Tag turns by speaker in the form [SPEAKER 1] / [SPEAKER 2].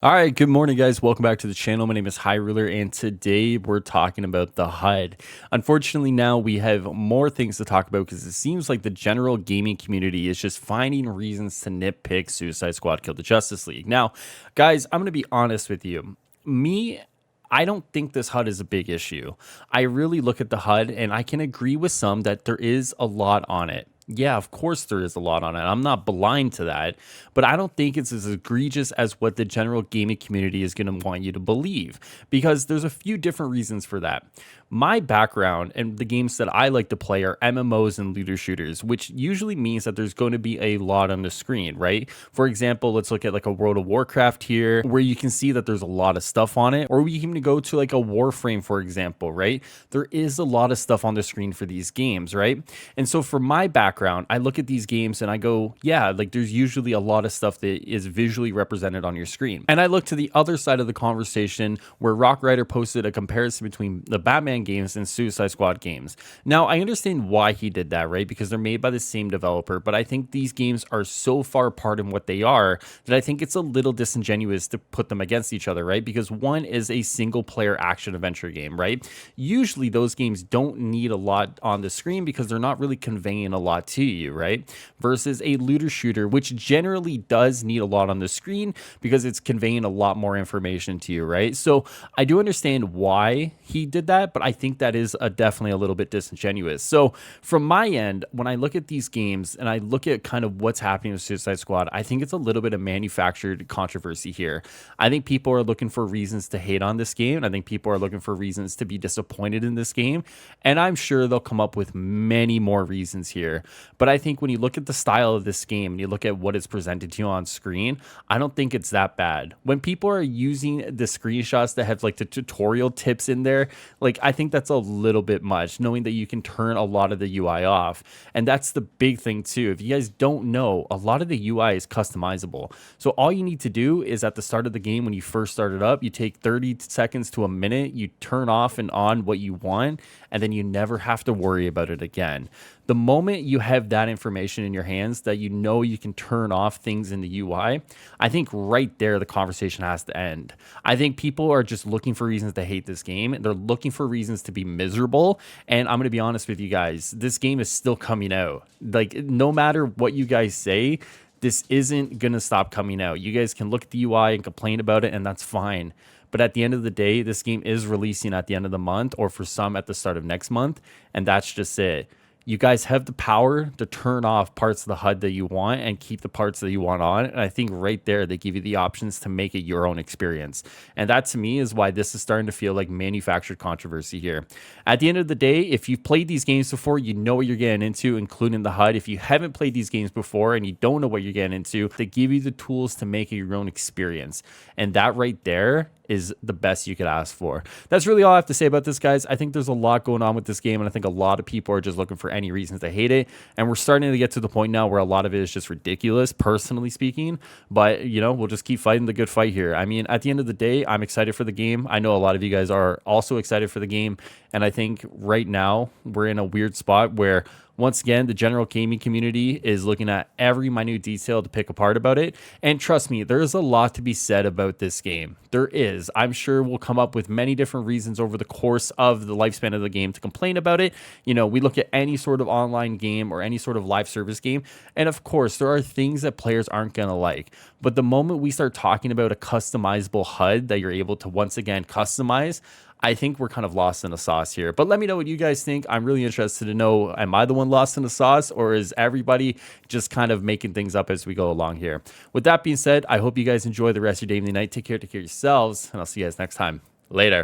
[SPEAKER 1] All right, good morning, guys. Welcome back to the channel. My name is Highruler, and today we're talking about the HUD. Unfortunately, now we have more things to talk about because it seems like the general gaming community is just finding reasons to nitpick Suicide Squad Kill the Justice League. Now, guys, I'm going to be honest with you. I don't think this HUD is a big issue. I really look at the HUD and I can agree with some that there is a lot on it. Yeah, of course there is a lot on it. I'm not blind to that, but I don't think it's as egregious as what the general gaming community is going to want you to believe because there's a few different reasons for that. My background and the games that I like to play are MMOs and looter shooters, which usually means that there's going to be a lot on the screen, right? For example, let's look at like a World of Warcraft here, where you can see that there's a lot of stuff on it, or we can go to like a Warframe, for example, right? There is a lot of stuff on the screen for these games, right? And so for my background, I look at these games and I go, yeah, like there's usually a lot of stuff that is visually represented on your screen. And I look to the other side of the conversation where Rock Rider posted a comparison between the Batman games and Suicide Squad games. Now, I understand why he did that, right? Because they're made by the same developer, but I think these games are so far apart in what they are that I think it's a little disingenuous to put them against each other, right? Because one is a single player action adventure game, right? Usually those games don't need a lot on the screen because they're not really conveying a lot to you, right? Versus a looter shooter, which generally does need a lot on the screen because it's conveying a lot more information to you, right? So I do understand why he did that, but I think that is definitely a little bit disingenuous. So from my end, when I look at these games and I look at kind of what's happening with Suicide Squad, I think it's a little bit of manufactured controversy here. I think people are looking for reasons to hate on this game. And I think people are looking for reasons to be disappointed in this game. And I'm sure they'll come up with many more reasons here. But I think when you look at the style of this game and you look at what is presented to you on screen, I don't think it's that bad. When people are using the screenshots that have like the tutorial tips in there, like I think that's a little bit much, knowing that you can turn a lot of the UI off. And that's the big thing too. If you guys don't know, a lot of the UI is customizable. So all you need to do is at the start of the game, when you first start it up, you take 30 seconds to a minute, you turn off and on what you want, and then you never have to worry about it again. The moment you have that information in your hands that you know you can turn off things in the UI, I think right there the conversation has to end. I think people are just looking for reasons to hate this game. They're looking for reasons to be miserable. And I'm going to be honest with you guys, this game is still coming out. Like, no matter what you guys say, this isn't going to stop coming out. You guys can look at the UI and complain about it, and that's fine. But at the end of the day, this game is releasing at the end of the month, or for some at the start of next month. And that's just it. You guys have the power to turn off parts of the HUD that you want and keep the parts that you want on. And I think right there, they give you the options to make it your own experience. And that to me is why this is starting to feel like manufactured controversy here. At the end of the day, if you've played these games before, you know what you're getting into, including the HUD. If you haven't played these games before and you don't know what you're getting into, they give you the tools to make it your own experience. And that right there is the best you could ask for. That's really all I have to say about this, guys. I think there's a lot going on with this game, and I think a lot of people are just looking for any reasons to hate it. And we're starting to get to the point now where a lot of it is just ridiculous, personally speaking. But, you know, we'll just keep fighting the good fight here. I mean, at the end of the day, I'm excited for the game. I know a lot of you guys are also excited for the game. And I think right now we're in a weird spot where, once again, the general gaming community is looking at every minute detail to pick apart about it. And trust me, there is a lot to be said about this game. There is. I'm sure we'll come up with many different reasons over the course of the lifespan of the game to complain about it. You know, we look at any sort of online game or any sort of live service game, and of course, there are things that players aren't going to like. But the moment we start talking about a customizable HUD that you're able to once again customize, I think we're kind of lost in the sauce here. But let me know what you guys think. I'm really interested to know, am I the one lost in the sauce, or is everybody just kind of making things up as we go along here? With that being said, I hope you guys enjoy the rest of your day and night. Take care of yourselves, and I'll see you guys next time. Later.